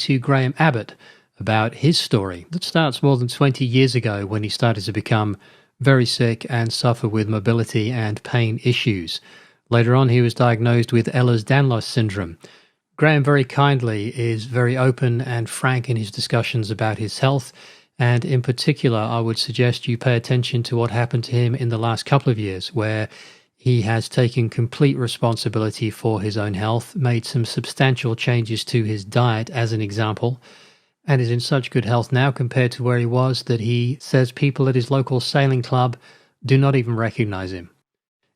to Graham Abbott about his story that starts more than 20 years ago when he started to become very sick and suffer with mobility and pain issues. Later on, he was diagnosed with Ehlers Danlos syndrome. Graham very kindly is very open and frank in his discussions about his health, and in particular, I would suggest you pay attention to what happened to him in the last couple of years, where he has taken complete responsibility for his own health, made some substantial changes to his diet as an example, and is in such good health now compared to where he was that he says people at his local sailing club do not even recognize him.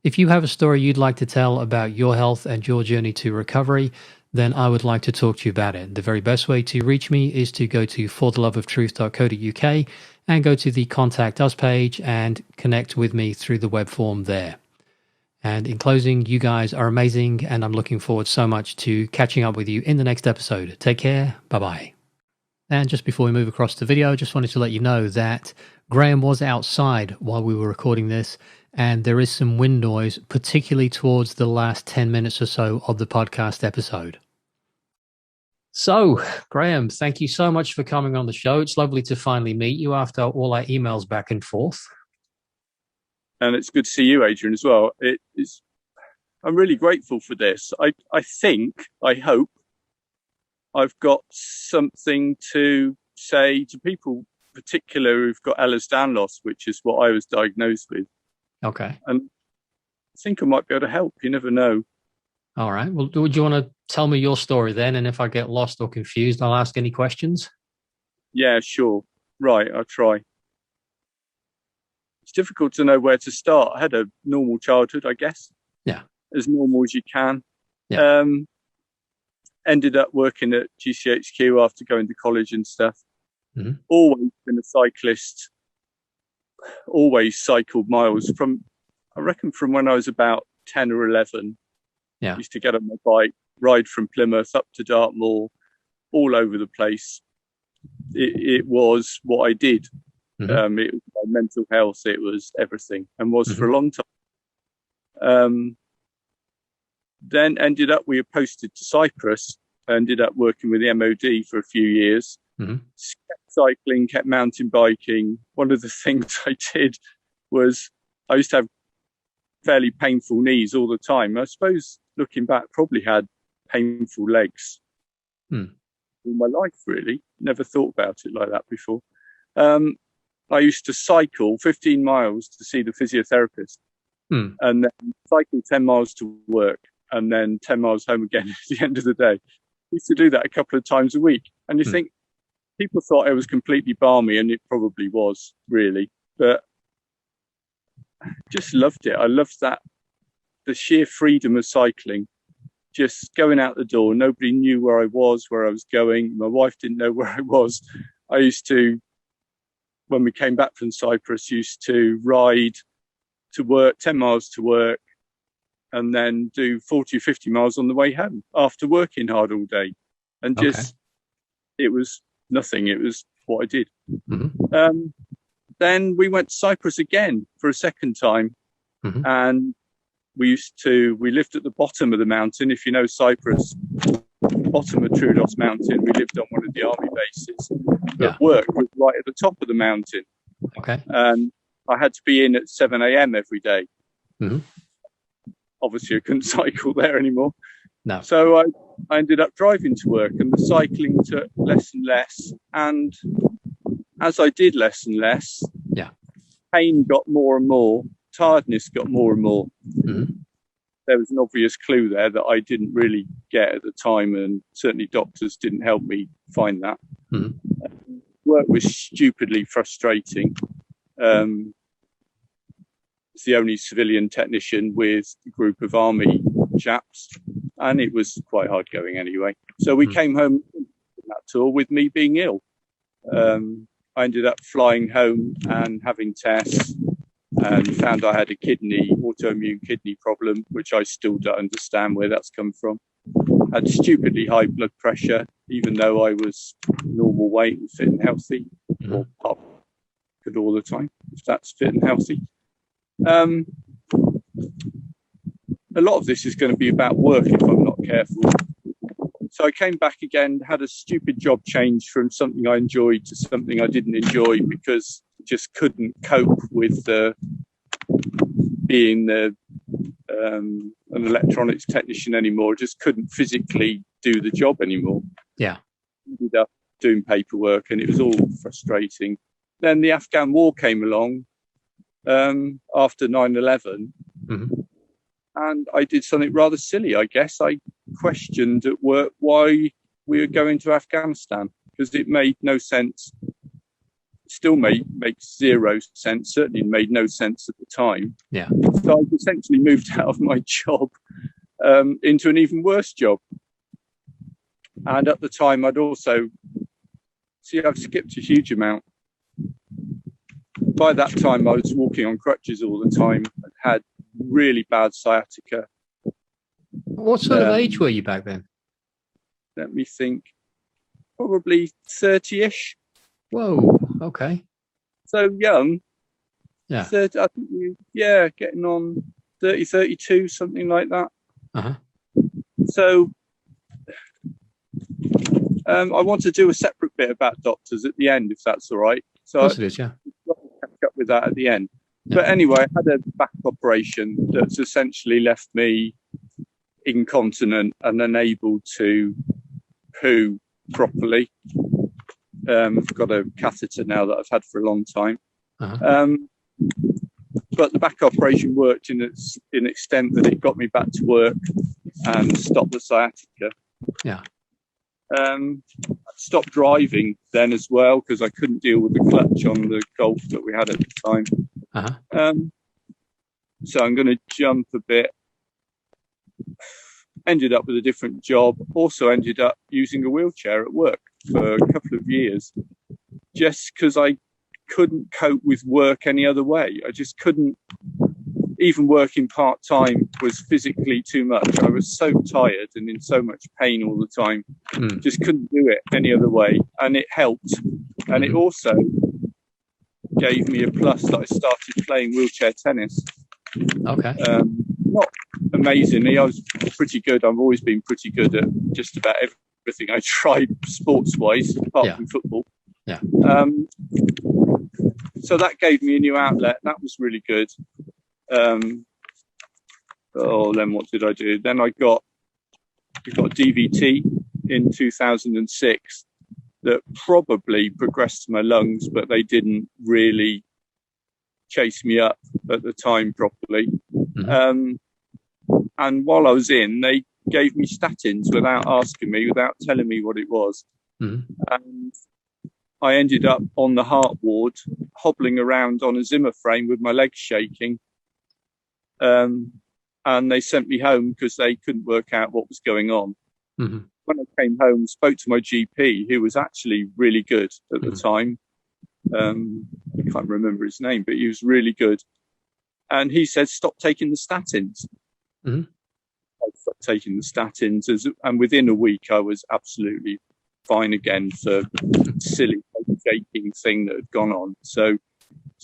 If you have a story you'd like to tell about your health and your journey to recovery, then I would like to talk to you about it. The very best way to reach me is to go to fortheloveoftruth.co.uk and go to the Contact Us page and connect with me through the web form there. And in closing, you guys are amazing, and I'm looking forward so much to catching up with you in the next episode. Take care. Bye-bye. And just before we move across the video, just wanted to let you know that Graham was outside while we were recording this, and there is some wind noise, particularly towards the last 10 minutes or so of the podcast episode. So, Graham, thank you so much for coming on the show. It's lovely to finally meet you after all our emails back and forth. And it's good to see you, Adrian, as well. I'm really grateful for this. I hope I've got something to say to people, particularly who've got Ehlers Danlos, which is what I was diagnosed with. Okay. And I think I might be able to help. You never know. All right. Well, would you want to tell me your story then? And if I get lost or confused, I'll ask any questions. Yeah, sure. Right, I'll try. It's difficult to know where to start. I had a normal childhood, I guess. Yeah. As normal as you can. Yeah. Ended up working at GCHQ after going to college and stuff. Mm-hmm. Always been a cyclist. Always cycled miles from when I was about 10 or 11. Yeah. Used to get on my bike, ride from Plymouth up to Dartmoor, all over the place. It was what I did. Mm-hmm. It was my mental health. It was everything, and was for a long time. Then ended up, we were posted to Cyprus. Ended up working with the MOD for a few years. Mm-hmm. Kept cycling, kept mountain biking. One of the things I did was I used to have fairly painful knees all the time. I suppose looking back, probably had painful legs all my life, really. Never thought about it like that before. I used to cycle 15 miles to see the physiotherapist and then cycle 10 miles to work and then 10 miles home again at the end of the day. I used to do that a couple of times a week. And you think people thought I was completely balmy, and it probably was, really. But just loved it. I loved that, the sheer freedom of cycling, just going out the door. Nobody knew where I was going. My wife didn't know where I was. I used to, when we came back from Cyprus, used to ride to work, 10 miles to work, and then do 40 or 50 miles on the way home after working hard all day. And just, It was nothing. It was what I did. Mm-hmm. Then we went to Cyprus again for a second time. Mm-hmm. And we lived at the bottom of the mountain. If you know Cyprus, bottom of Troodos Mountain, we lived on one of the army bases. But work was right at the top of the mountain. Okay. And I had to be in at 7 a.m. every day. Mm-hmm. Obviously, I couldn't cycle there anymore. No. So I ended up driving to work, and the cycling took less and less. And as I did less and less, pain got more and more, tiredness got more and more. Mm-hmm. There was an obvious clue there that I didn't really get at the time, and certainly doctors didn't help me find that. Mm-hmm. Work was stupidly frustrating. It's the only civilian technician with a group of army chaps, and it was quite hard going anyway. So we came home from that tour with me being ill. I ended up flying home and having tests, and found I had a autoimmune kidney problem, which I still don't understand where that's come from. I had stupidly high blood pressure, even though I was normal weight and fit and healthy, or good all the time, if that's fit and healthy. A lot of this is going to be about work if I'm not careful. So I came back again, had a stupid job change from something I enjoyed to something I didn't enjoy, because I just couldn't cope with being an electronics technician anymore. Just couldn't physically do the job anymore. Yeah. Ended up doing paperwork, and it was all frustrating. Then the Afghan war came along after 9/11. Mm-hmm. And I did something rather silly, I guess. I questioned at work why we were going to Afghanistan, because it made no sense. Still makes zero sense. Certainly made no sense at the time. Yeah. So I essentially moved out of my job into an even worse job. And at the time, I've skipped a huge amount. By that time, I was walking on crutches all the time. I had really bad sciatica. What sort of age were you back then? Let me think. Probably 30-ish. Whoa. Okay. So young. Yeah. 30, I think getting on 30, 32, something like that. Uh-huh. So I want to do a separate bit about doctors at the end, if that's all right. So of course it is, yeah. I'll catch up with that at the end. Yeah. But anyway, I had a back operation that's essentially left me incontinent and unable to poo properly. I've got a catheter now that I've had for a long time. Uh-huh. But the back operation worked in extent that it got me back to work and stopped the sciatica. Yeah. I stopped driving then as well, because I couldn't deal with the clutch on the Golf that we had at the time. Uh-huh. So I'm going to jump a bit. Ended up with a different job. Also ended up using a wheelchair at work for a couple of years, just because I couldn't cope with work any other way. I just couldn't. Even working part-time was physically too much. I was so tired and in so much pain all the time. Just couldn't do it any other way. And it helped. And it also gave me a plus that I started playing wheelchair tennis. Okay. Not amazingly. I was pretty good. I've always been pretty good at just about everything I tried sports-wise, apart from football. Yeah. So that gave me a new outlet. That was really good. Then what did I do? Then we got DVT in 2006 that probably progressed to my lungs, but they didn't really chase me up at the time properly. Mm-hmm. And while I was in, they gave me statins without asking me, without telling me what it was. Mm-hmm. And I ended up on the heart ward, hobbling around on a Zimmer frame with my legs shaking. And they sent me home because they couldn't work out what was going on. Mm-hmm. When I came home, spoke to my GP, who was actually really good at the time. I can't remember his name, but he was really good. And he said, stop taking the statins. Mm-hmm. I stopped taking the statins. And within a week, I was absolutely fine again for silly shaking thing that had gone on. So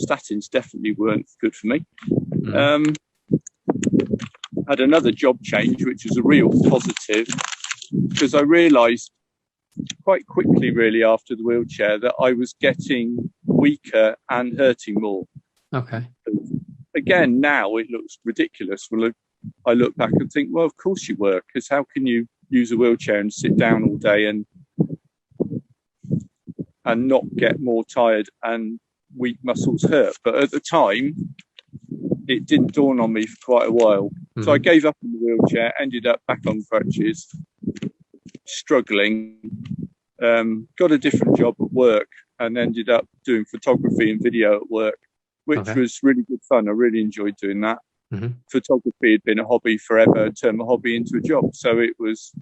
statins definitely weren't good for me. Mm-hmm. Had another job change, which was a real positive, because I realised quite quickly, really, after the wheelchair, that I was getting weaker and hurting more. Okay. Again, now it looks ridiculous. Well, I look back and think, well, of course you were, because how can you use a wheelchair and sit down all day and not get more tired and weak muscles hurt? But at the time, it didn't dawn on me for quite a while. Mm-hmm. So I gave up in the wheelchair, ended up back on crutches, struggling, got a different job at work, and ended up doing photography and video at work, which was really good fun. I really enjoyed doing that. Mm-hmm. Photography had been a hobby forever. I turned my hobby into a job, so it was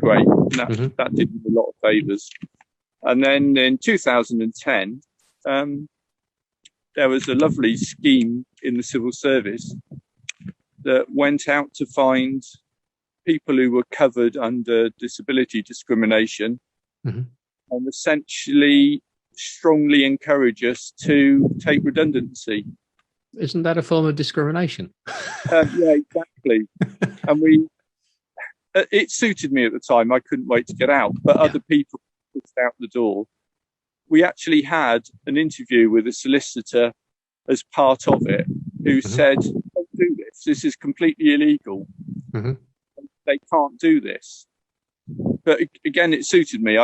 great. And that did me a lot of favours. And then in 2010, there was a lovely scheme in the civil service that went out to find people who were covered under disability discrimination, and essentially strongly encourage us to take redundancy. Isn't that a form of discrimination? Yeah, exactly. And it suited me at the time. I couldn't wait to get out, but other people pushed out the door. We actually had an interview with a solicitor as part of it, who said, "Don't do this. This is completely illegal. They can't do this." But again, it suited me.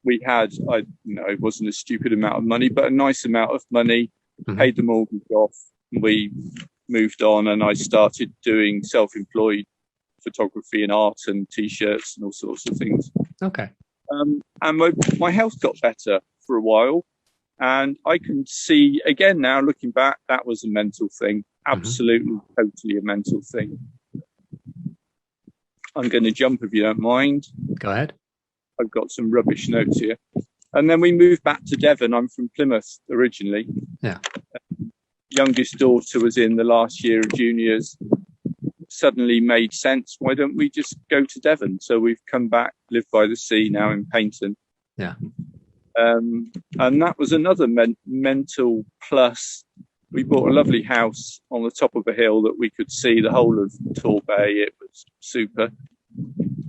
We had, it wasn't a stupid amount of money, but a nice amount of money, paid the mortgage off. We moved on, and I started doing self-employed photography and art and T-shirts and all sorts of things. Okay. And my health got better for a while. And I can see, again now, looking back, that was a mental thing. Absolutely, totally a mental thing. I'm going to jump, if you don't mind. Go ahead. I've got some rubbish notes here. And then we moved back to Devon. I'm from Plymouth originally. Yeah. Youngest daughter was in the last year of juniors. Suddenly made sense. Why don't we just go to Devon? So we've come back, live by the sea now in Paynton. Yeah. And that was another mental plus. We bought a lovely house on the top of a hill that we could see the whole of Torbay. It was super.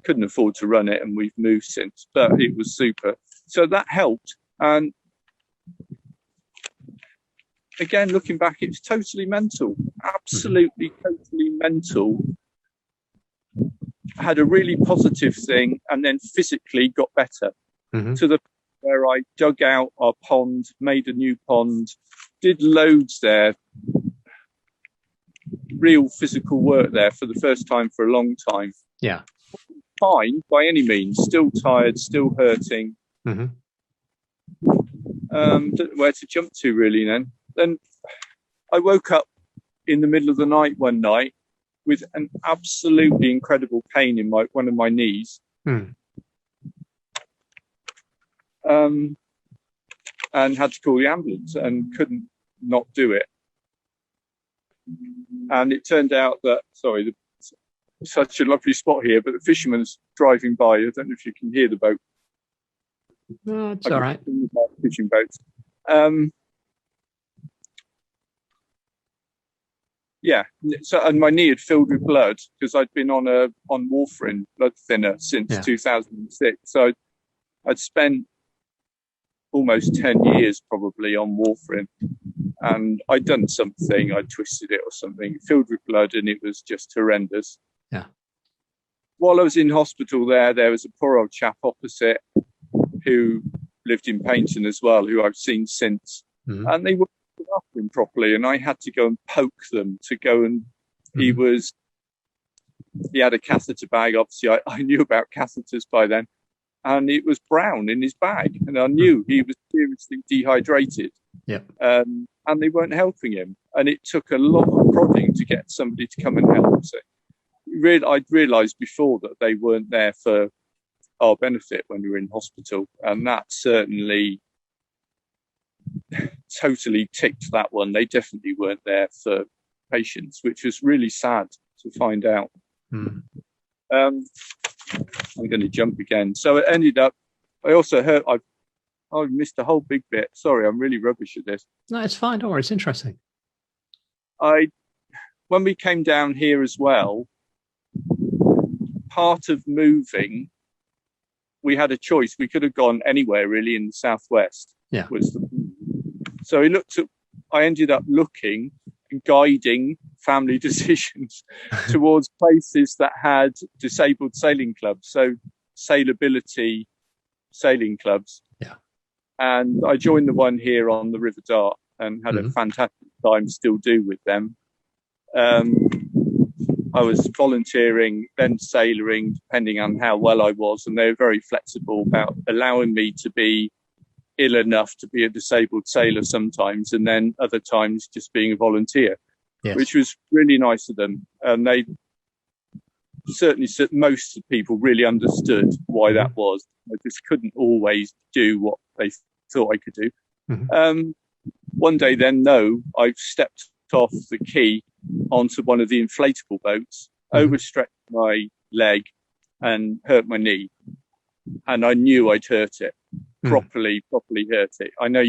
Couldn't afford to run it, and we've moved since, but it was super. So that helped. And again, looking back, it's totally mental. Absolutely, totally mental. Had a really positive thing, and then physically got better to the where I dug out our pond, made a new pond, did loads there, real physical work there for the first time for a long time. Yeah. Fine by any means, still tired, still hurting. Don't know where to jump to really then. Then I woke up in the middle of the night one night with an absolutely incredible pain in one of my knees. And had to call the ambulance and couldn't not do it. And it turned out that, such a lovely spot here, but the fisherman's driving by. I don't know if you can hear the boat. No, it's all right. Fishing boats. So, and my knee had filled with blood because I'd been on warfarin, blood thinner, since 2006. So I'd spent almost 10 years probably on warfarin, and I'd done something, I twisted it or something, filled with blood, and it was just horrendous. Yeah. While I was in hospital there was a poor old chap opposite who lived in Paynton as well, who I've seen since, and they weren't looking after him properly, and I had to go and poke them to go and he had a catheter bag. Obviously I knew about catheters by then. And it was brown in his bag, and I knew he was seriously dehydrated. Yeah. And they weren't helping him, and it took a lot of prodding to get somebody to come and help. So I'd realised before that they weren't there for our benefit when we were in hospital, and that certainly totally ticked that one. They definitely weren't there for patients, which was really sad to find out. I'm going to jump again. So it ended up, I also heard, I missed a whole big bit. Sorry, I'm really rubbish at this. No, it's fine. Don't worry. It's interesting. When we came down here as well, part of moving, we had a choice. We could have gone anywhere really in the southwest. Yeah. So I ended up looking and guiding family decisions towards places that had disabled sailing clubs, so sailability sailing clubs. Yeah. And I joined the one here on the River Dart and had a fantastic time, still do, with them. I was volunteering, then sailoring, depending on how well I was, and they were very flexible about allowing me to be ill enough to be a disabled sailor sometimes, and then other times just being a volunteer. Yes. Which was really nice of them. And they certainly, most people really understood why that was. I just couldn't always do what they thought I could do. One day then, I stepped off the quay onto one of the inflatable boats, overstretched my leg and hurt my knee. And I knew I'd hurt it, properly hurt it. I know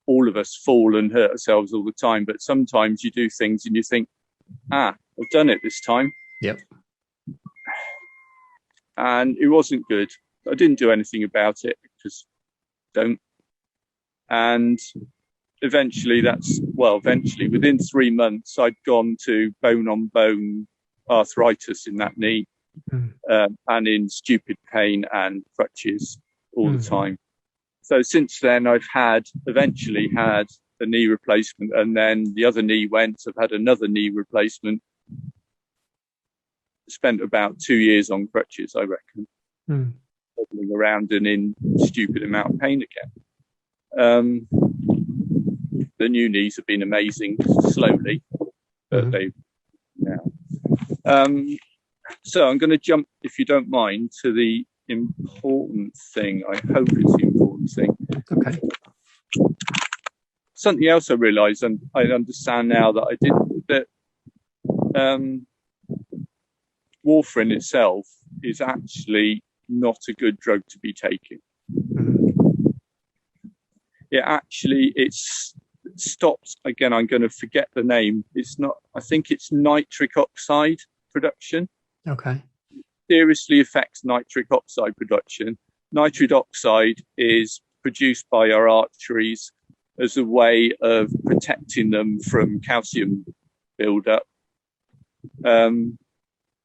all of us fall and hurt ourselves all the time, but sometimes you do things and you think, I've done it this time. Yep. and it wasn't good. I didn't do anything about it because don't. And eventually within 3 months, I'd gone to bone on bone arthritis in that knee, and in stupid pain and crutches all the time. So since then, I've eventually had a knee replacement, and then the other knee went. I've had another knee replacement. Spent about 2 years on crutches, I reckon, hobbling around and in stupid amount of pain again. The new knees have been amazing, slowly, but they now. So I'm going to jump, if you don't mind, to the important thing. I hope it's the important thing. Okay. Something else I realised, and I understand now that I didn't, that warfarin itself is actually not a good drug to be taking. It stops, again, I'm going to forget the name. I think it's nitric oxide production. Okay. Seriously affects nitric oxide production. Nitric oxide is produced by our arteries as a way of protecting them from calcium buildup.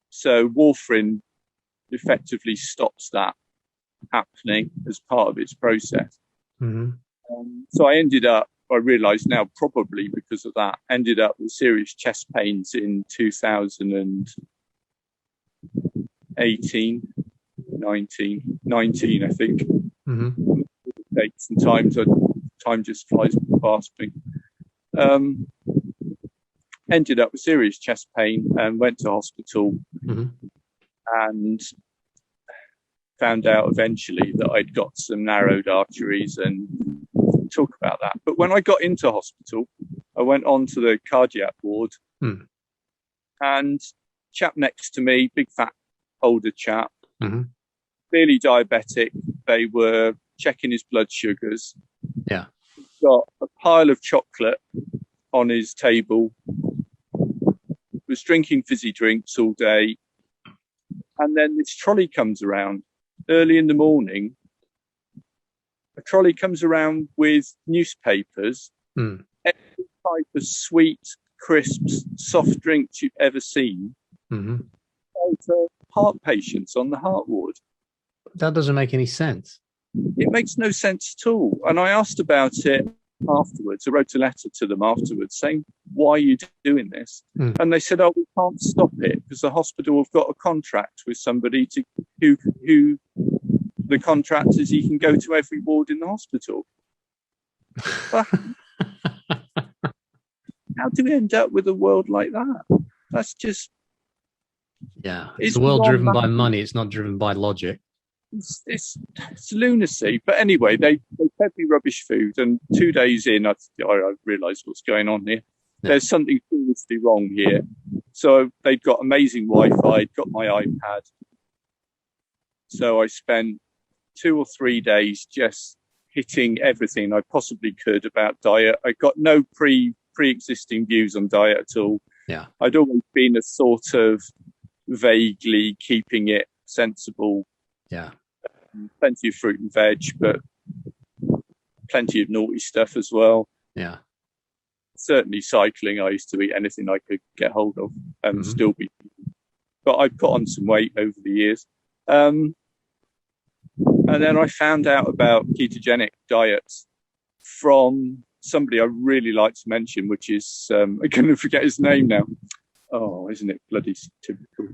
So warfarin effectively stops that happening as part of its process. So I realised now, probably because of that, ended up with serious chest pains in 2018, 19, I think. Sometimes time just flies past me. Ended up with serious chest pain and went to hospital and found out eventually that I'd got some narrowed arteries, and talk about that. But when I got into hospital, I went on to the cardiac ward, and chap next to me, big fat older chap, clearly diabetic. They were checking his blood sugars. Yeah. Got a pile of chocolate on his table, was drinking fizzy drinks all day. And then this trolley comes around early in the morning. A trolley comes around with newspapers, every type of sweet, crisps, soft drinks you've ever seen, for heart patients on the heart ward. That doesn't make any sense. It makes no sense at all. And I asked about it afterwards. I wrote a letter to them afterwards saying, why are you doing this? And they said, oh, we can't stop it because the hospital have got a contract with somebody who the contract is he can go to every ward in the hospital. How do we end up with a world like that? That's just... Yeah, it's a world driven by money. It's not driven by logic. It's lunacy. But anyway, they fed me rubbish food, and 2 days in, I realised what's going on here. Yeah. There's something seriously wrong here. So they've got amazing Wi-Fi, got my iPad. So I spent 2 or 3 days just hitting everything I possibly could about diet. I got no pre-existing views on diet at all. Yeah, I'd always been a sort of vaguely keeping it sensible. Yeah. Plenty of fruit and veg, but plenty of naughty stuff as well. Yeah. Certainly cycling. I used to eat anything I could get hold of and still be. But I put on some weight over the years. And then I found out about ketogenic diets from somebody I really like to mention, which is, I'm going to forget his name now. Oh, isn't it bloody typical?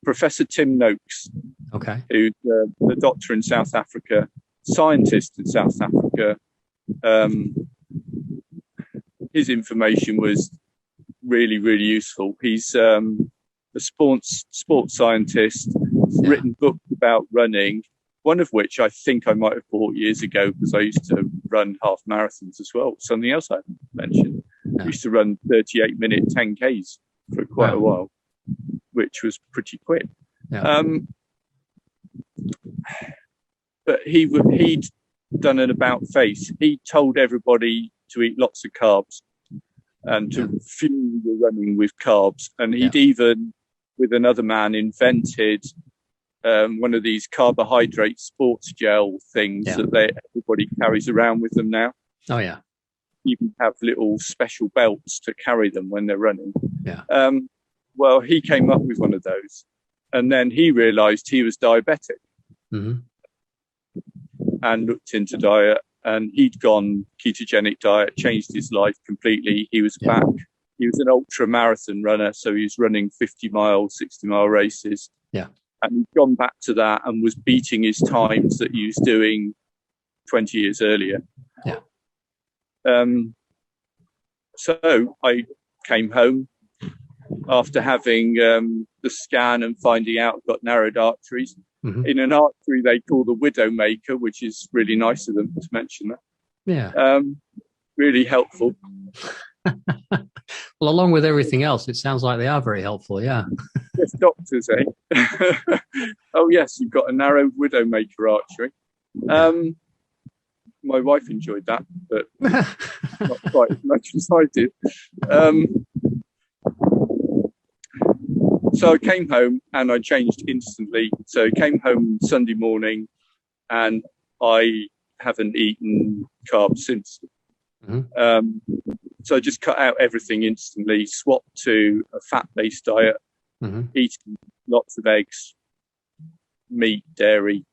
Professor Tim Noakes. Okay. Who's a doctor in South Africa, scientist in South Africa. His information was really, really useful. He's a sports scientist, written books about running, one of which I think I might have bought years ago because I used to run half marathons as well. Something else I mentioned. I used to run 38-minute 10Ks for quite a while, which was pretty quick. Yeah. But he'd done an about face. He told everybody to eat lots of carbs and to fuel your running with carbs. And he'd even, with another man, invented one of these carbohydrate sports gel things that everybody carries around with them now. Oh, yeah. Even have little special belts to carry them when they're running. Yeah. Well, he came up with one of those, and then he realized he was diabetic and looked into diet, and he'd gone ketogenic diet, changed his life completely. He was back. He was an ultra marathon runner, so he was running 50-mile, 60-mile races. Yeah. And he'd gone back to that and was beating his times that he was doing 20 years earlier. Yeah. So I came home after having the scan and finding out I've got narrowed arteries. In an artery they call the Widowmaker, which is really nice of them to mention that. Yeah. Really helpful. Well, along with everything else, it sounds like they are very helpful. Yeah. Yes, doctors, eh? Oh, yes, you've got a narrowed Widowmaker artery. My wife enjoyed that, but not quite as much as I did. So I came home and I changed instantly. So I came home Sunday morning and I haven't eaten carbs since. So I just cut out everything instantly, swapped to a fat-based diet, eating lots of eggs, meat, dairy,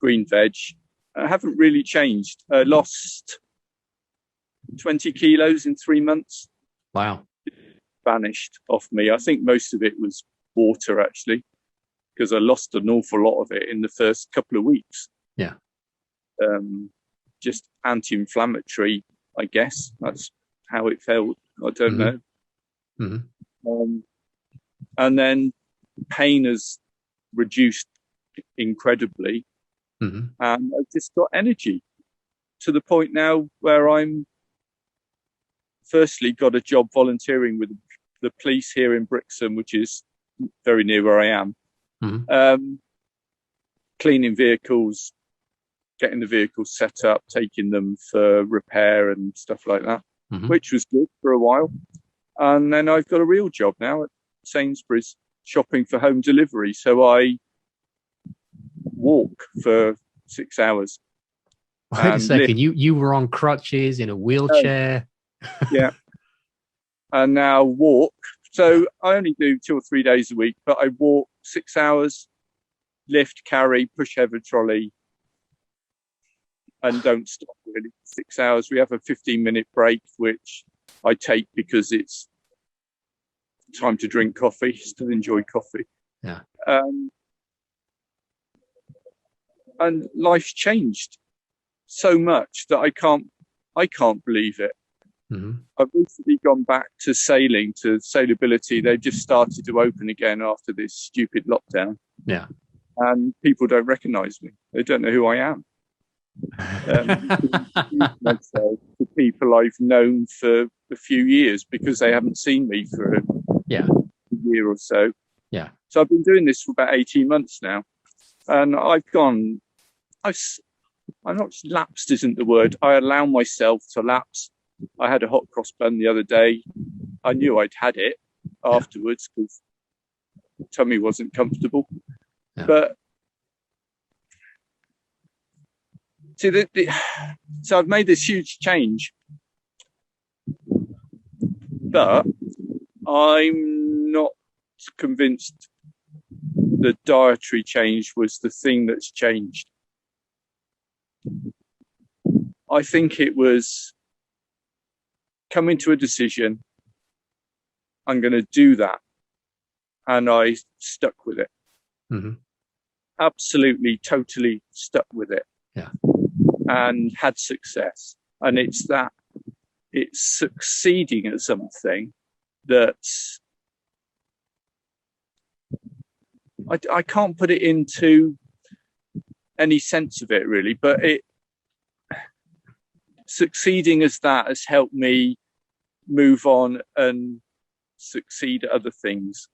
green veg. I haven't really changed. I lost 20 kilos in 3 months. Wow. It vanished off me. I think most of it was water, actually, because I lost an awful lot of it in the first couple of weeks. Yeah. Just anti-inflammatory, I guess. That's how it felt. I don't know. And then pain has reduced incredibly. And I've just got energy to the point now where I'm firstly got a job volunteering with the police here in Brixham, which is very near where I am. Cleaning vehicles, getting the vehicles set up, taking them for repair and stuff like that, which was good for a while. And then I've got a real job now at Sainsbury's, shopping for home delivery. So I walk for 6 hours. Wait a second, you were on crutches in a wheelchair. Yeah. And now walk. So I only do 2 or 3 days a week, but I walk 6 hours, lift, carry, push heavy trolley, and don't stop really. 6 hours. We have a 15-minute break, which I take because it's time to drink coffee. Still enjoy coffee. Yeah. And life's changed so much that I can't believe it. I've recently gone back to sailing, to sailability. They've just started to open again after this stupid lockdown. Yeah. And people don't recognize me. They don't know who I am. Myself to people I've known for a few years because they haven't seen me for a year or so. Yeah. So I've been doing this for about 18 months now. And I'm not lapsed isn't the word. I allow myself to lapse. I had a hot cross bun the other day. I knew I'd had it afterwards because tummy wasn't comfortable. Yeah. But see, so I've made this huge change, but I'm not convinced the dietary change was the thing that's changed. I think it was coming to a decision, I'm going to do that. And I stuck with it. Absolutely, totally stuck with it. Yeah. And had success. And it's succeeding at something that's, I can't put it into any sense of it really, but succeeding as that has helped me move on and succeed at other things.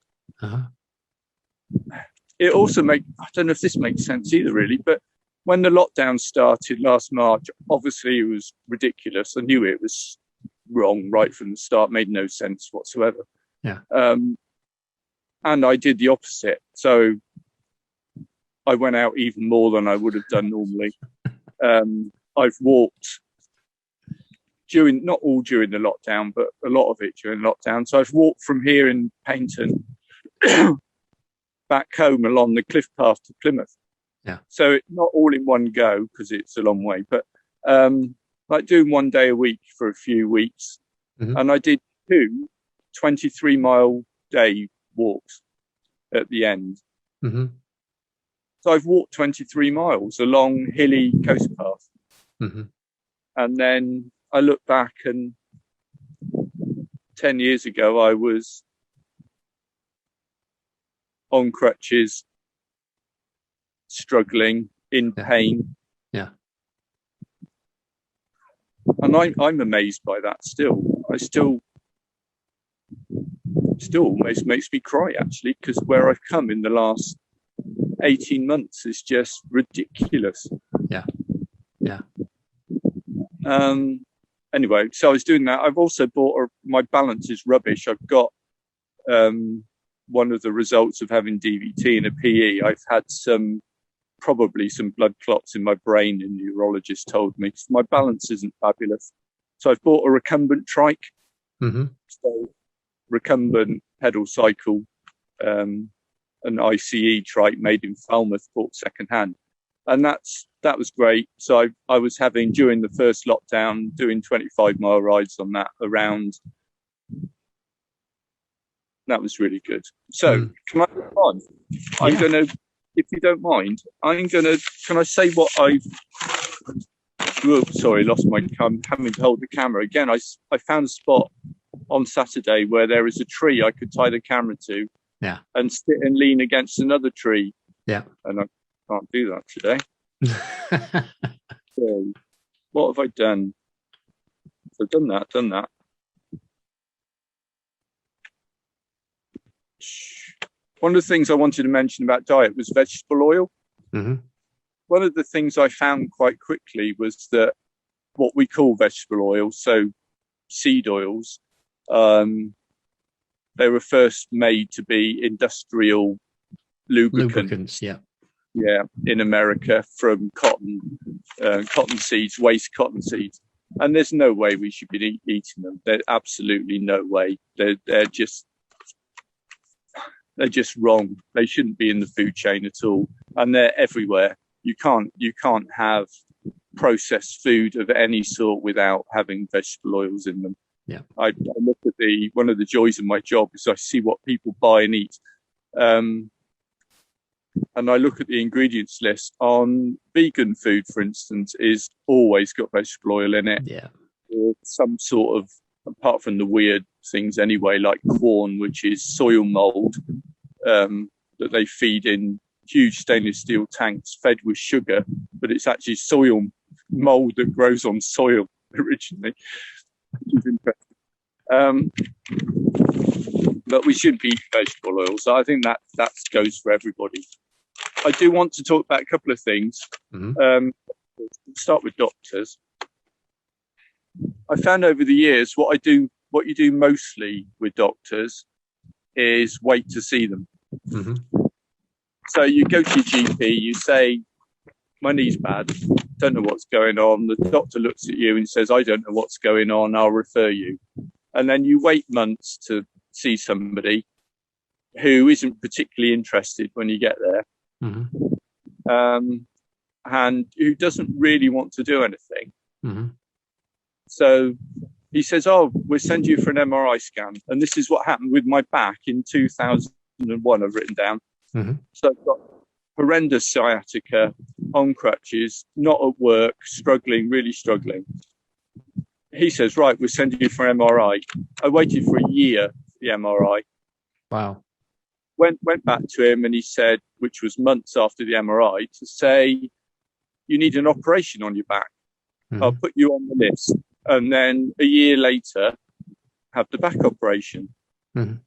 It also I don't know if this makes sense either really, but when the lockdown started last March, obviously it was ridiculous. I knew it was wrong right from the start, made no sense whatsoever. Yeah. And I did the opposite. So I went out even more than I would have done normally. I've walked not all during the lockdown, but a lot of it during lockdown. So I've walked from here in Paynton back home along the cliff path to Plymouth. Yeah. So not all in one go because it's a long way, but like doing 1 day a week for a few weeks. Mm-hmm. And I did 2 23-mile day walks at the end. Mm-hmm. So I've walked 23 miles along hilly coast path. Mm-hmm. And then I look back, and 10 years ago, I was on crutches, struggling, in pain. Yeah. And I'm amazed by that still. I still almost makes me cry, actually, because where I've come in the last 18 months is just ridiculous. Yeah. Yeah. Anyway, so I was doing that. I've also bought my balance is rubbish. I've got one of the results of having DVT and a PE. I've had probably some blood clots in my brain, the neurologist told me. So my balance isn't fabulous. So I've bought a recumbent trike. Mm-hmm. So recumbent pedal cycle, an ICE trike made in Falmouth, bought secondhand. And that was great. So I was having, during the first lockdown, doing 25-mile rides on that around. That was really good. So can I move on? I'm going to, if you don't mind, can I say what sorry, lost my, I'm having to hold the camera again. I found a spot on Saturday where there is a tree I could tie the camera to. Yeah. And sit and lean against another tree. Yeah. And I can't do that today. So what have I done? So done that. One of the things I wanted to mention about diet was vegetable oil. Mm-hmm. One of the things I found quite quickly was that what we call vegetable oil, so seed oils, they were first made to be industrial lubricants. Yeah, in America from cotton seeds, waste cotton seeds. And there's no way we should be eating them. There's absolutely no way. They're just wrong. They shouldn't be in the food chain at all. And they're everywhere. You can't have processed food of any sort without having vegetable oils in them. Yeah. I look at one of the joys of my job is I see what people buy and eat. And I look at the ingredients list on vegan food, for instance, is always got vegetable oil in it. Yeah. Or some sort of, apart from the weird things anyway, like corn, which is soil mold, that they feed in huge stainless steel tanks fed with sugar, but it's actually soil mold that grows on soil originally, which is interesting. But we shouldn't be eating vegetable oil. So I think that goes for everybody. I do want to talk about a couple of things. Mm-hmm. Start with doctors. I found over the years what you do mostly with doctors is wait to see them. Mm-hmm. So you go to your GP, you say, my knee's bad, don't know what's going on. The doctor looks at you and says, I don't know what's going on, I'll refer you. And then you wait months to see somebody who isn't particularly interested when you get there. Mm-hmm. And who doesn't really want to do anything. Mm-hmm. So he says, we'll send you for an MRI scan. And this is what happened with my back in 2001, I've written down. Mm-hmm. So I've got horrendous sciatica, on crutches, not at work, really struggling. He says, right, we'll send you for an MRI. I waited for a year for the MRI. Wow. Went back to him and he said, which was months after the MRI, to say, you need an operation on your back. Mm-hmm. I'll put you on the list. And then a year later, have the back operation. Mm-hmm.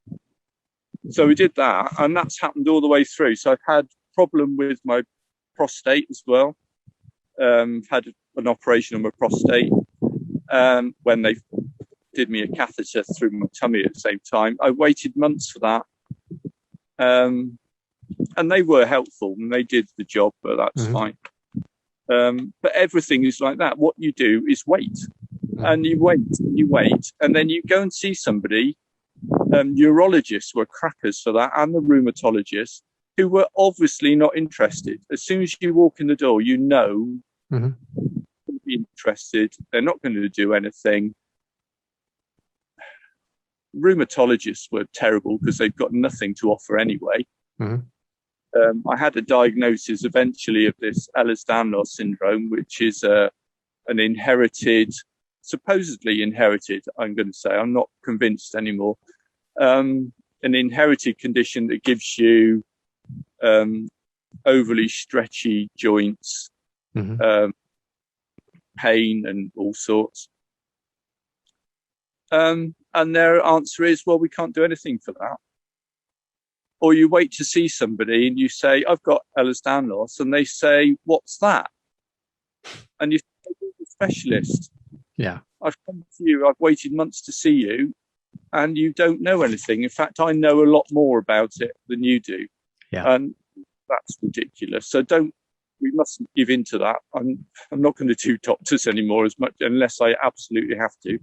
So we did that, and that's happened all the way through. So I've had problem with my prostate as well. Had an operation on my prostate when they did me a catheter through my tummy at the same time. I waited months for that. and they were helpful and they did the job, but that's fine. But everything is like that. What you do is wait, and you wait and you wait, and then you go and see somebody. Neurologists were crackers for that, and the rheumatologists, who were obviously not interested. As soon as you walk in the door, you know they're not interested. They're not going to do anything. Rheumatologists were terrible because they've got nothing to offer anyway. I had a diagnosis eventually of this Ehlers Danlos syndrome, which is an inherited, supposedly inherited, I'm going to say, I'm not convinced anymore, an inherited condition that gives you overly stretchy joints, pain and all sorts. And their answer is, well, we can't do anything for that. Or you wait to see somebody and you say, I've got Ehlers Danlos, and they say, what's that? And you say, I'm a specialist. Yeah. I've come to you, I've waited months to see you, and you don't know anything. In fact, I know a lot more about it than you do. Yeah. And that's ridiculous. So we mustn't give in to that. I'm not going to do doctors anymore as much unless I absolutely have to.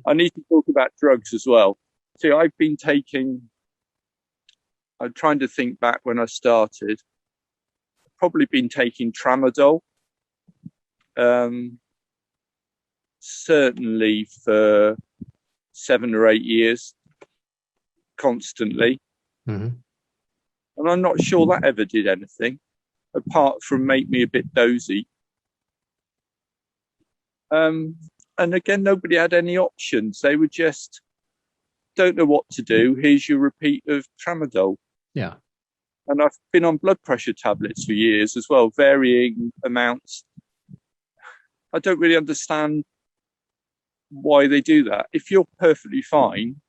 I need to talk about drugs as well. See, I'm trying to think back when I started. Probably been taking tramadol. Certainly for 7 or 8 years, constantly. And I'm not sure that ever did anything, apart from make me a bit dozy. And again, nobody had any options. They were just, don't know what to do. Here's your repeat of tramadol. Yeah. And I've been on blood pressure tablets for years as well, varying amounts. I don't really understand why they do that. If you're perfectly fine,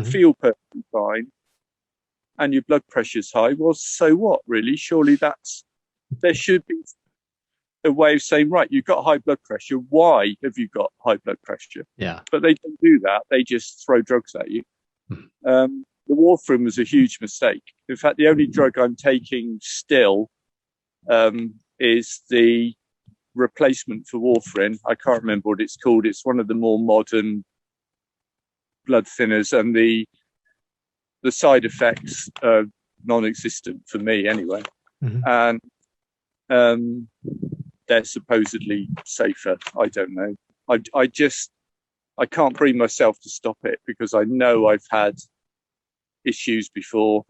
feel perfectly fine, and your blood pressure's high, well, so what, really? Surely there should be a way of saying, right, you've got high blood pressure. Why have you got high blood pressure? Yeah. But they don't do that. They just throw drugs at you. The warfarin was a huge mistake. In fact, the only drug I'm taking still is the replacement for warfarin. I can't remember what it's called. It's one of the more modern blood thinners, and the side effects are non-existent for me anyway. And they're supposedly safer. I don't know. I can't bring myself to stop it because I know I've had issues before.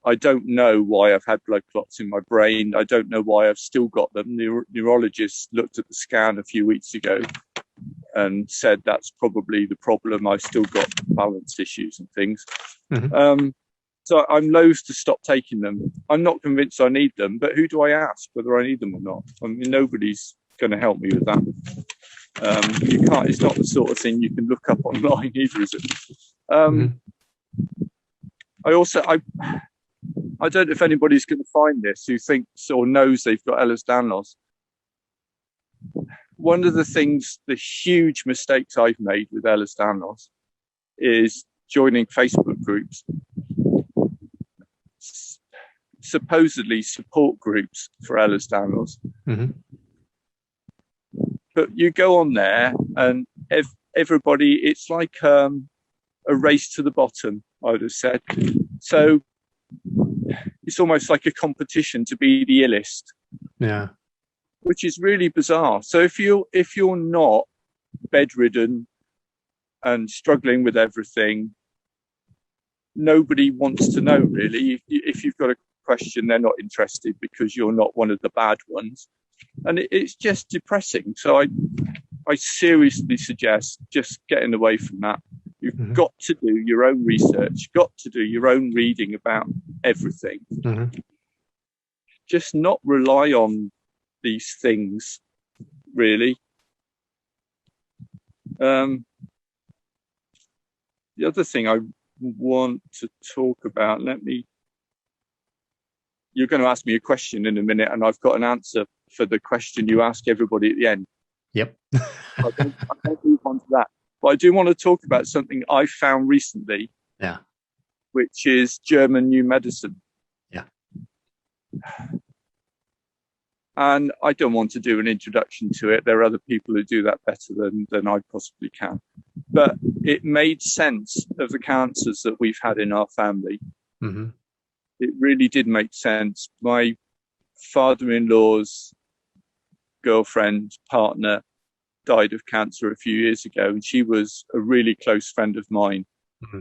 I don't know why I've had blood clots in my brain. I don't know why I've still got them. Neurologists looked at the scan a few weeks ago and said that's probably the problem. I've still got balance issues and things. So I'm loath to stop taking them. I'm not convinced I need them, but who do I ask whether I need them or not? I mean, nobody's going to help me with that. You can't. It's not the sort of thing you can look up online either, is it? I don't know if anybody's going to find this who thinks or knows they've got Ehlers Danlos. One of the huge mistakes I've made with Ehlers Danlos is joining Facebook groups, supposedly support groups for Ehlers Danlos. But you go on there and everybody, it's like a race to the bottom, I would have said. So it's almost like a competition to be the illest. Yeah. Which is really bizarre. So if you're not bedridden and struggling with everything, nobody wants to know, really. If you've got a question, they're not interested because you're not one of the bad ones. And it's just depressing. So I seriously suggest just getting away from that. You've got to do your own research, got to do your own reading about everything. Just not rely on these things, really. The other thing I want to talk about, you're going to ask me a question in a minute, and I've got an answer for the question you ask everybody at the end. Yep. I don't move on to that. But I do want to talk about something I found recently, Yeah. which is German new medicine. Yeah. And I don't want to do an introduction to it. There are other people who do that better than I possibly can. But it made sense of the cancers that we've had in our family. Mm-hmm. It really did make sense. My father-in-law's girlfriend, partner, died of cancer a few years ago, and she was a really close friend of mine,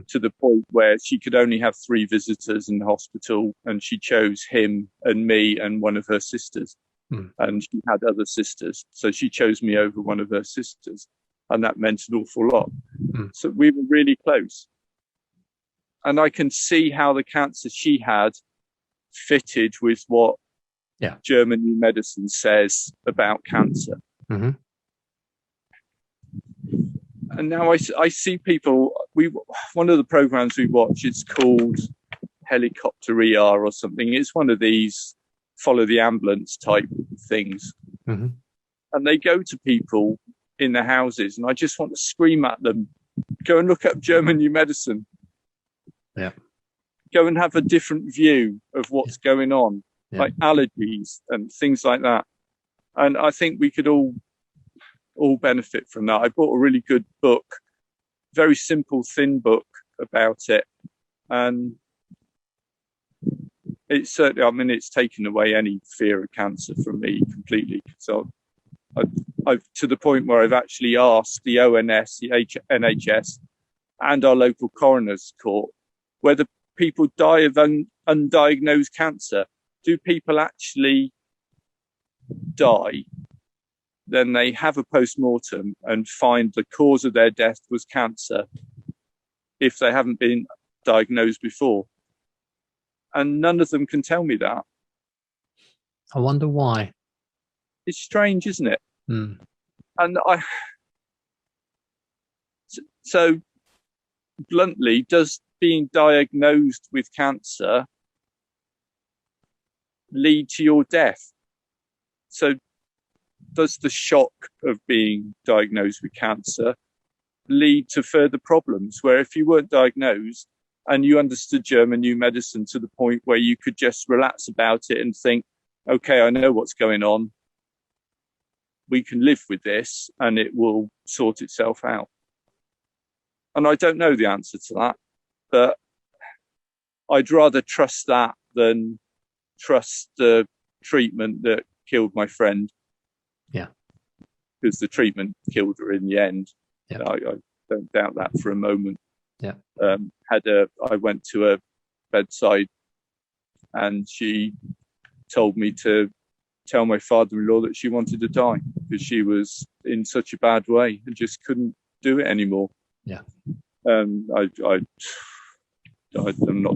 to the point where she could only have 3 visitors in the hospital, and she chose him and me and one of her sisters. And she had other sisters, so she chose me over one of her sisters, and that meant an awful lot. So we were really close, and I can see how the cancer she had fitted with what German new medicine says about cancer. And now I see people. One of the programs we watch, it's called Helicopter ER or something. It's one of these follow the ambulance type things. And they go to people in their houses, and I just want to scream at them, go and look up German new medicine. Go and have a different view of what's going on, like allergies and things like that. And I think we could all benefit from that. I bought a really good book, very simple, thin book about it. And it's certainly, I mean, it's taken away any fear of cancer from me completely. So I've to the point where I've actually asked the ONS, the NHS, and our local coroner's court whether people die of undiagnosed cancer. Do people actually die? Then they have a post-mortem and find the cause of their death was cancer if they haven't been diagnosed before. And none of them can tell me that. I wonder why. It's strange, isn't it? And so bluntly, does being diagnosed with cancer lead to your death? So does the shock of being diagnosed with cancer lead to further problems, where if you weren't diagnosed and you understood German new medicine to the point where you could just relax about it and think, okay, I know what's going on, we can live with this and it will sort itself out? And I don't know the answer to that, but I'd rather trust that than trust the treatment that killed my friend. Because the treatment killed her in the end. I don't doubt that for a moment. I went to her bedside and she told me to tell my father-in-law that she wanted to die because she was in such a bad way and just couldn't do it anymore. I'm not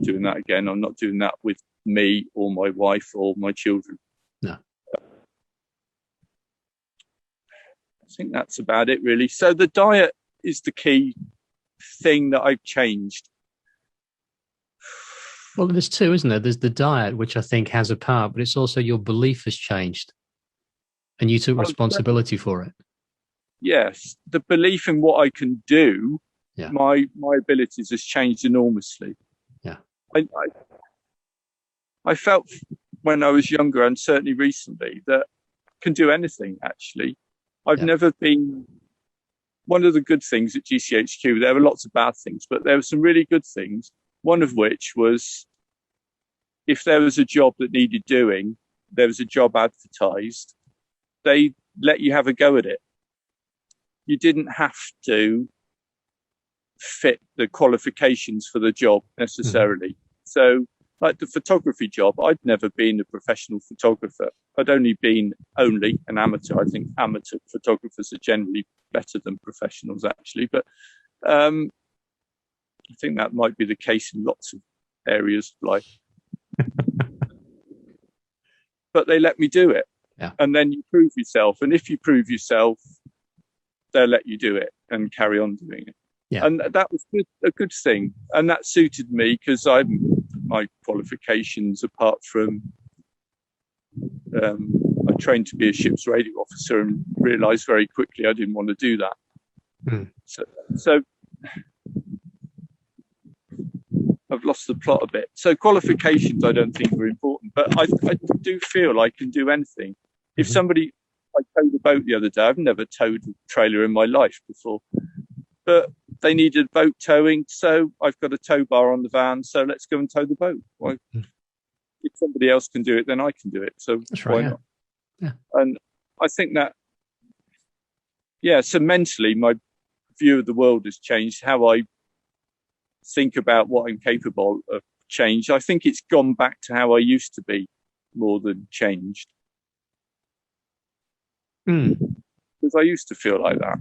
doing that again. I'm not doing that with me or my wife or my children. I think that's about it, really. So the diet is the key thing that I've changed. Well, there's two, isn't there? There's the diet, which I think has a part, but it's also your belief has changed and you took responsibility for it. Yes. The belief in what I can do, my abilities has changed enormously. I felt when I was younger, and certainly recently, that I can do anything, actually. I've never been... One of the good things at GCHQ, there were lots of bad things, but there were some really good things. One of which was, if there was a job that needed doing, there was a job advertised, they let you have a go at it. You didn't have to fit the qualifications for the job necessarily. So, like the photography job, I'd never been a professional photographer. I'd only been an amateur. I think amateur photographers are generally better than professionals, actually. But I think that might be the case in lots of areas of life. But they let me do it. And then you prove yourself. And if you prove yourself, they'll let you do it and carry on doing it. And that was a good thing. And that suited me because my qualifications, apart from I trained to be a ship's radio officer and realised very quickly I didn't want to do that. So I've lost the plot a bit. So qualifications, I don't think are important, but I do feel I can do anything. If somebody, I towed a boat the other day. I've never towed a trailer in my life before, but they needed boat towing, so I've got a tow bar on the van. So let's go and tow the boat. Well, if somebody else can do it, then I can do it. So That's why right, not? Yeah. And I think that, so mentally, my view of the world has changed. How I think about what I'm capable of changed. I think it's gone back to how I used to be more than changed. Because I used to feel like that.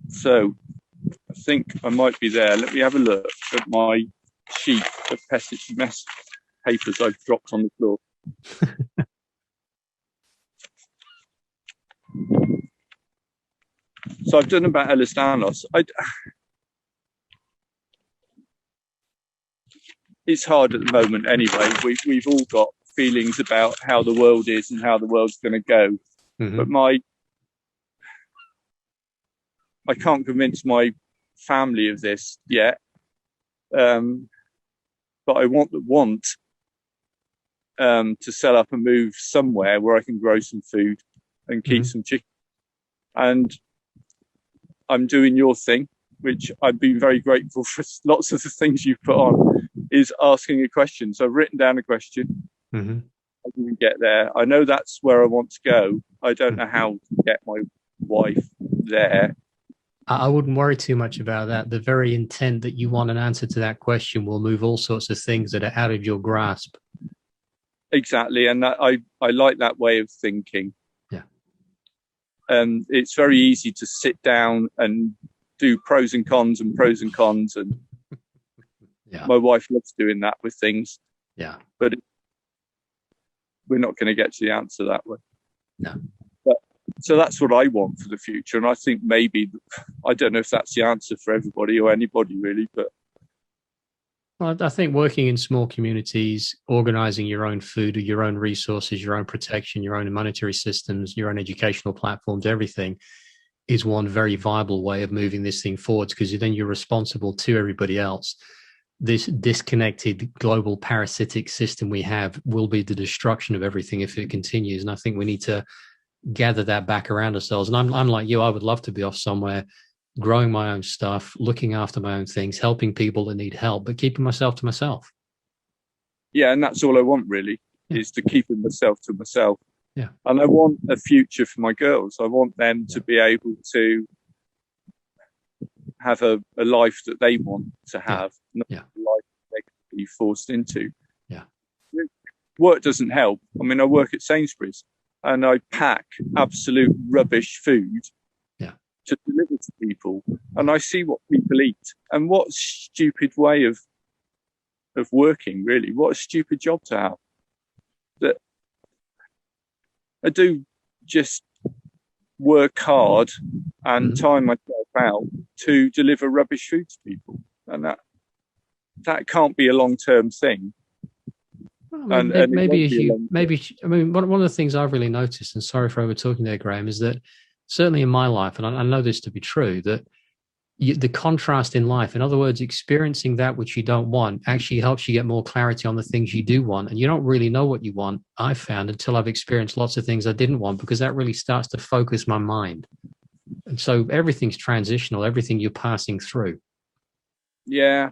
So I think I might be there. Let me have a look at my sheet of mess papers I've dropped on the floor. So I've done about Ehlers Danlos. It's hard at the moment anyway. We've all got feelings about how the world is and how the world's going to go. But I can't convince my family of this yet. But I want to set up and move somewhere where I can grow some food and keep some chicken. And I'm doing your thing, which I've been very grateful for. Lots of the things you've put on is asking a question. So I've written down a question. I didn't get there. I know that's where I want to go. I don't know how to get my wife there. I wouldn't worry too much about that. The very intent that you want an answer to that question will move all sorts of things that are out of your grasp. Exactly. And I like that way of thinking. Yeah. It's very easy to sit down and do pros and cons. And my wife loves doing that with things. Yeah. But we're not going to get to the answer that way. No. So that's what I want for the future. And I think maybe, I don't know if that's the answer for everybody or anybody really, but. Well, I think working in small communities, organizing your own food, your own resources, your own protection, your own monetary systems, your own educational platforms, everything is one very viable way of moving this thing forwards, because then you're responsible to everybody else. This disconnected global parasitic system we have will be the destruction of everything if it continues. And I think we need to gather that back around ourselves. And I'm like you, I would love to be off somewhere, growing my own stuff, looking after my own things, helping people that need help, but keeping myself to myself. Yeah, and that's all I want really, is to keep myself to myself. Yeah. And I want a future for my girls. I want them to be able to have a life that they want to have, not a life they can be forced into. Yeah. Work doesn't help. I mean, I work at Sainsbury's and I pack absolute rubbish food to deliver to people, and I see what people eat, and what a stupid way of working, really. What a stupid job to have. That I do just work hard and time myself out to deliver rubbish food to people, and that can't be a long-term thing. Well, I mean, maybe one of the things I've really noticed, and sorry for over talking there, Graham, is that certainly in my life, and I know this to be true, that the contrast in life, in other words, experiencing that which you don't want actually helps you get more clarity on the things you do want. And you don't really know what you want, I've found, until I've experienced lots of things I didn't want, because that really starts to focus my mind. And so everything's transitional, everything you're passing through. Yeah,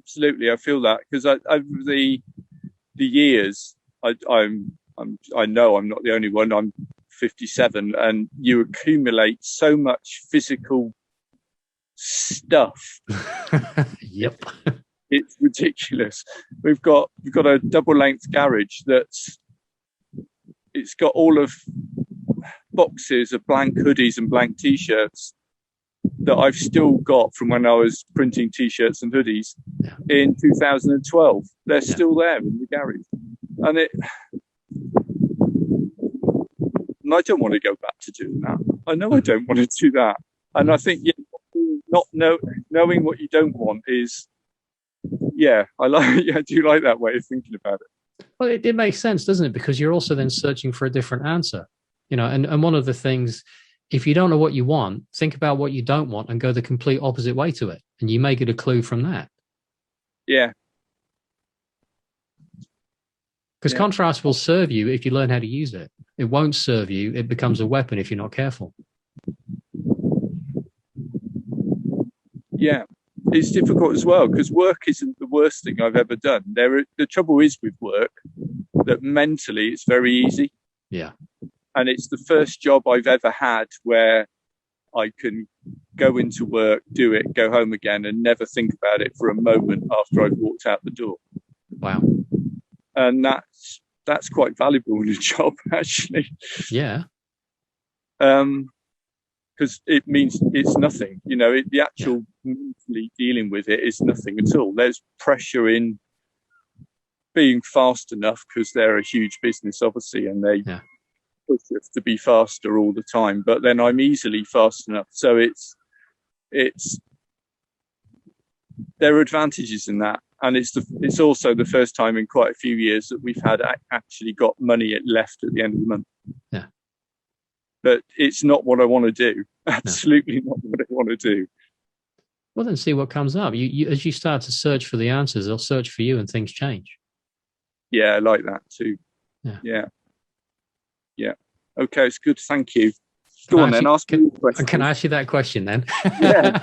absolutely. I feel that, because over the years, I know I'm not the only one. I'm 57, and you accumulate so much physical stuff. Yep. It's ridiculous. We've got a double length garage it's got all of boxes of blank hoodies and blank t-shirts that I've still got from when I was printing t-shirts and hoodies in 2012. They're still there in the garage, and I don't want to go back to doing that. I know I don't want to do that. And I think knowing what you don't want is, I do like that way of thinking about it. Well, it makes sense, doesn't it? Because you're also then searching for a different answer, and one of the things, if you don't know what you want, think about what you don't want and go the complete opposite way to it. And you may get a clue from that. Yeah. Because contrast will serve you if you learn how to use it. It won't serve you. It becomes a weapon if you're not careful. Yeah. It's difficult as well because work isn't the worst thing I've ever done. The trouble is with work that mentally it's very easy. Yeah. And it's the first job I've ever had where I can go into work, do it, go home again, and never think about it for a moment after I've walked out the door. Wow. And that's quite valuable in a job, actually. Yeah. Because it means it's nothing. You know, the actual mentally dealing with it is nothing at all. There's pressure in being fast enough because they're a huge business, obviously, and they push us to be faster all the time. But then I'm easily fast enough. So there are advantages in that. And it's also the first time in quite a few years that we've actually got money left at the end of the month. Yeah. But it's not what I want to do. Absolutely not what I want to do. Well, then see what comes up. You as you start to search for the answers, they'll search for you and things change. Yeah, I like that too. Yeah. Okay, it's good. Thank you. Go on then, ask me a question. Can I ask you that question then? Yeah.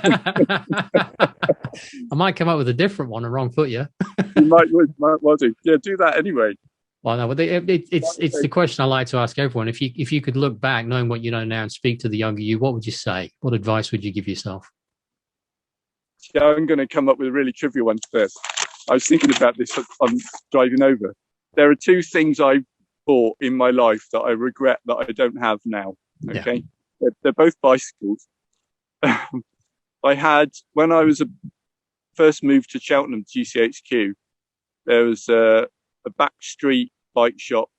I might come up with a different one and wrong foot you. You might well do. Yeah, do that anyway. Well, no, but it's the question I like to ask everyone. If you could look back, knowing what you know now, and speak to the younger you, what would you say? What advice would you give yourself? Yeah, I'm going to come up with a really trivial one first. I was thinking about this on driving over. There are two things I bought in my life that I regret that I don't have now. Okay, they're both bicycles. I had when I was first moved to Cheltenham GCHQ. There was a back street bike shop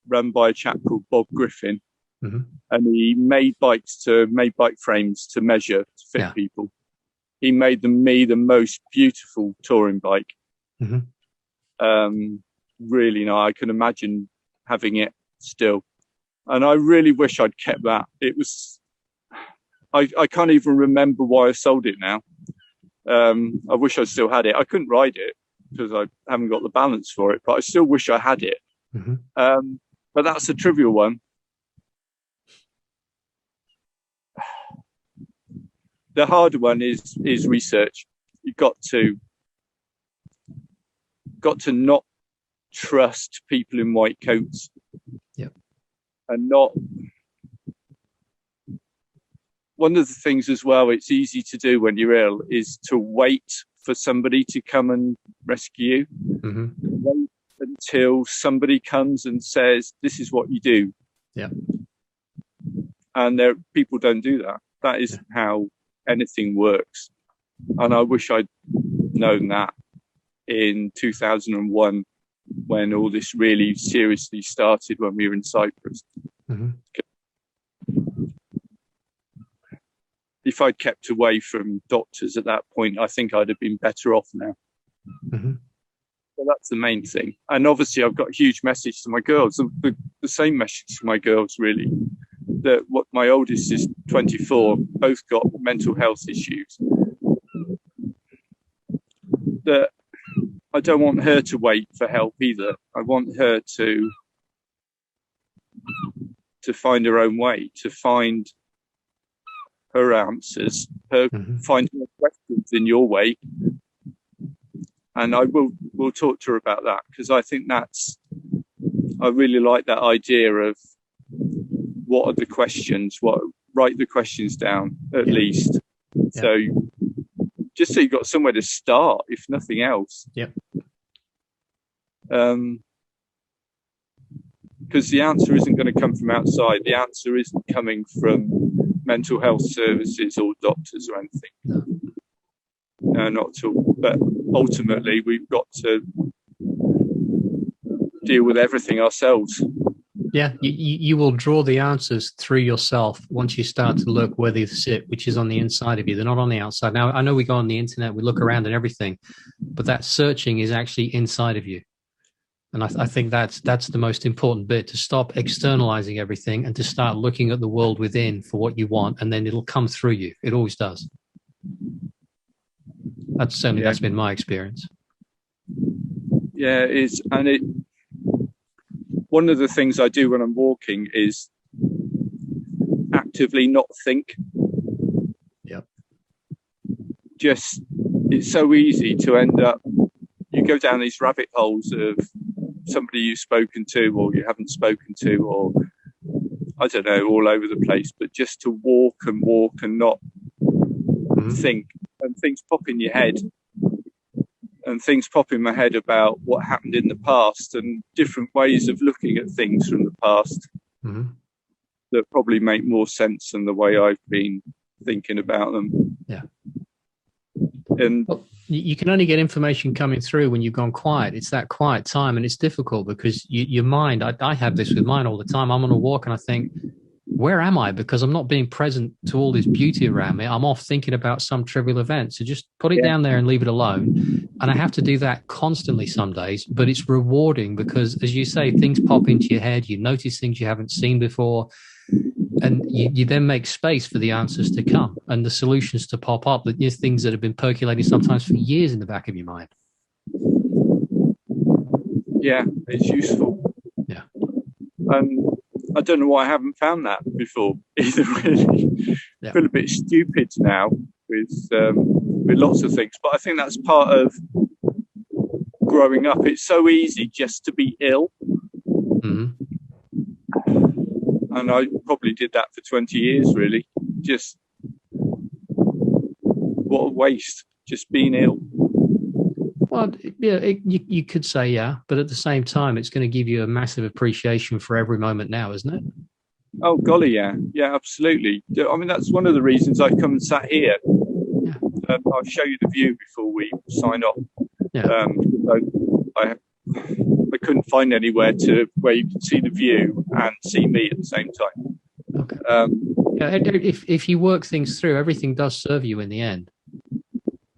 run by a chap called Bob Griffin, and he made bike frames to measure to fit people. He made me the most beautiful touring bike. Really nice. I can imagine having it still, and I really wish I'd kept that. It was. I can't even remember why I sold it now. I wish I still had it. I couldn't ride it because I haven't got the balance for it, but I still wish I had it. But that's a trivial one. The harder one is research. You've got to not trust people in white coats. And not. One of the things as well, it's easy to do when you're ill is to wait for somebody to come and rescue you. Wait until somebody comes and says, this is what you do. And people don't do that. That isn't how anything works. And I wish I'd known that in 2001 when all this really seriously started when we were in Cyprus. If I'd kept away from doctors at that point, I think I'd have been better off now. So that's the main thing. And obviously I've got a huge message to my girls, the same message to my girls really, that what my oldest is 24, both got mental health issues. That I don't want her to wait for help either. I want her to find her own way, to find her answers, find her questions in your way. And I will talk to her about that because I think I really like that idea of what are the questions, write the questions down at least. So just so you've got somewhere to start, if nothing else. Because the answer isn't going to come from outside. The answer isn't coming from mental health services or doctors or anything. No, not at all. But ultimately, we've got to deal with everything ourselves. Yeah, you will draw the answers through yourself once you start to look where they sit, which is on the inside of you. They're not on the outside. Now, I know we go on the internet, we look around and everything, but that searching is actually inside of you. And I think that's the most important bit, to stop externalizing everything and to start looking at the world within for what you want, and then it'll come through you. It always does. That's been my experience. Yeah, it is. And one of the things I do when I'm walking is actively not think. Yep. Just, it's so easy to end up, you go down these rabbit holes of somebody you've spoken to or you haven't spoken to, or I don't know, all over the place, but just to walk and not think, and things pop in your head, and things pop in my head about what happened in the past and different ways of looking at things from the past that probably make more sense than the way I've been thinking about them. Yeah. And you can only get information coming through when you've gone quiet. It's that quiet time, and it's difficult because your mind, I have this with mine all the time. I'm on a walk and I think, where am I? Because I'm not being present to all this beauty around me. I'm off thinking about some trivial event. So just put it down there and leave it alone. And I have to do that constantly some days, but it's rewarding because, as you say, things pop into your head. You notice things you haven't seen before. And you then make space for the answers to come and the solutions to pop up, that things that have been percolating sometimes for years in the back of your mind. Yeah, it's useful. Yeah. I don't know why I haven't found that before either, really. I feel a bit stupid now with lots of things, but I think that's part of growing up. It's so easy just to be ill. And I probably did that for 20 years, really. Just, what a waste, just being ill. Well, yeah, you could say, yeah, but at the same time, it's going to give you a massive appreciation for every moment now, isn't it? Oh, golly, yeah. Yeah, absolutely. I mean, that's one of the reasons I've come and sat here. Yeah. I'll show you the view before we sign off. Yeah. I couldn't find anywhere where you could see the view and see me at the same time. Okay. If you work things through, everything does serve you in the end.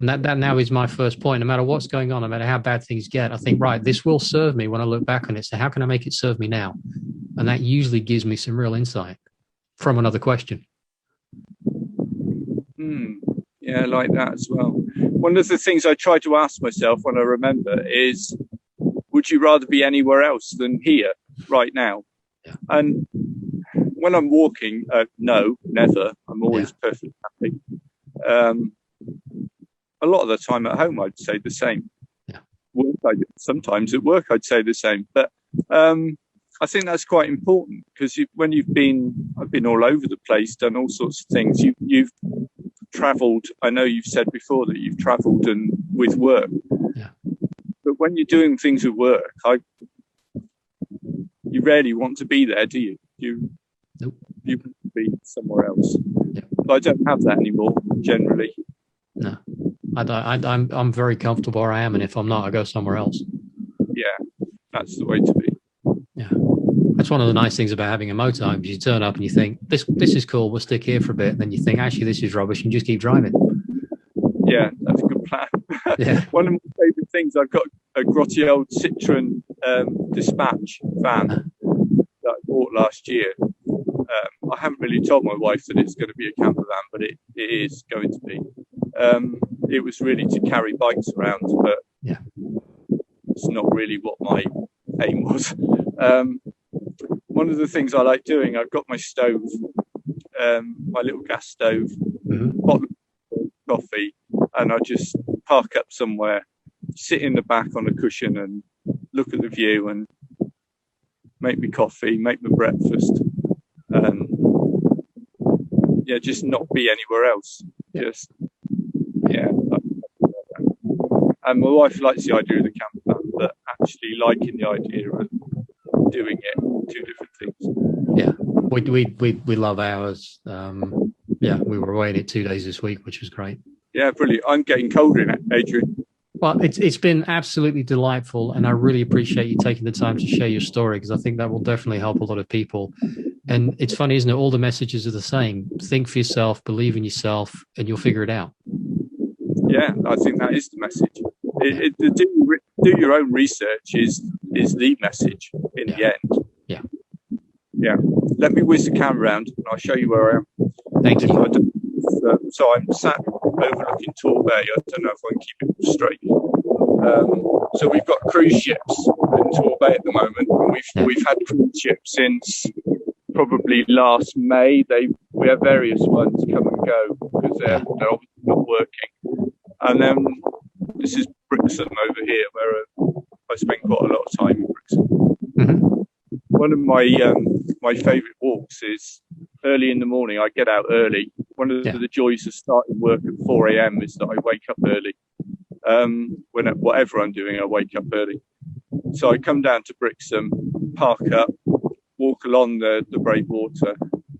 And that now is my first point. No matter what's going on, no matter how bad things get, I think, right, this will serve me when I look back on it. So how can I make it serve me now? And that usually gives me some real insight from another question. Yeah, I like that as well. One of the things I try to ask myself when I remember is, would you rather be anywhere else than here right now? Yeah. And when I'm walking, no, never. I'm always perfectly happy. A lot of the time at home, I'd say the same. Yeah. Sometimes at work, I'd say the same. But I think that's quite important because I've been all over the place, done all sorts of things. You've travelled. I know you've said before that you've travelled and with work. Yeah. But when you're doing things with work, you rarely want to be there, do you? Nope. You want to be somewhere else. Yeah. But I don't have that anymore, generally. No, I'm very comfortable where I am, and if I'm not, I go somewhere else. Yeah, that's the way to be. Yeah, that's one of the nice things about having a motorhome. You turn up and you think, this is cool, we'll stick here for a bit. And then you think, actually, this is rubbish, and you just keep driving. Yeah, that's a good plan. Yeah. One of my favourite things, I've got a grotty old Citroen Dispatch van that I bought last year. I haven't really told my wife that it's going to be a camper van, but it is going to be. It was really to carry bikes around, but it's not really what my aim was. One of the things I like doing, I've got my stove, my little gas stove, bottle of coffee, and I just park up somewhere, sit in the back on a cushion and look at the view and make me coffee, make my breakfast. Just not be anywhere else. Just, and my wife likes the idea of the camper van, but actually liking the idea of doing it, two different things. Yeah, we love ours. We were away in it 2 days this week, which was great. Yeah, brilliant. I'm getting colder in it, Adrian. Well, it's been absolutely delightful, and I really appreciate you taking the time to share your story, because I think that will definitely help a lot of people. And it's funny, isn't it? All the messages are the same. Think for yourself, believe in yourself, and you'll figure it out. Yeah, I think that is the message. Do your own research is is the message in the end. Yeah. Yeah. Let me whiz the camera around and I'll show you where I am. Thank you. So I'm sat overlooking Torbay. I don't know if I can keep it straight. So we've got cruise ships in Torbay at the moment. And we've had cruise ships since probably last May. We have various ones come and go because they're obviously not working. And then this is Brixham over here, where I spend quite a lot of time in Brixham. Mm-hmm. One of my favourite walks is early in the morning. I get out early. One of the joys of starting work at 4 a.m. is that I wake up early. Whatever I'm doing, I wake up early. So I come down to Brixham, park up, walk along the breakwater,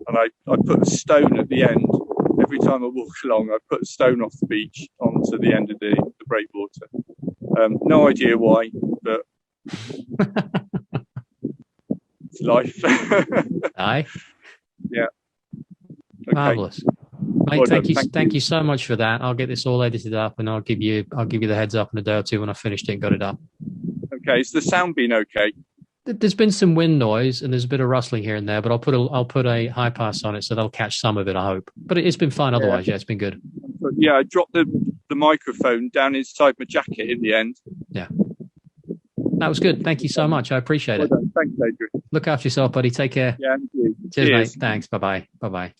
and I put a stone at the end. Every time I walk along, I put a stone off the beach onto the end of the breakwater. No idea why, but it's life. Aye. Yeah. Okay. Marvelous. Mate, thank you so much for that. I'll get this all edited up and I'll give you the heads up in a day or two when I've finished it and got it up. Okay. Has the sound been okay? There's been some wind noise and there's a bit of rustling here and there, but I'll put a high pass on it so they'll catch some of it, I hope. But it's been fine otherwise. Yeah, it's been good. But yeah, I dropped the microphone down inside my jacket in the end. Yeah. That was good. Thank you so much. I appreciate it. Thanks, Adrian. Look after yourself, buddy. Take care. Yeah, and you. Cheers, mate. Thanks. Bye-bye. Bye-bye.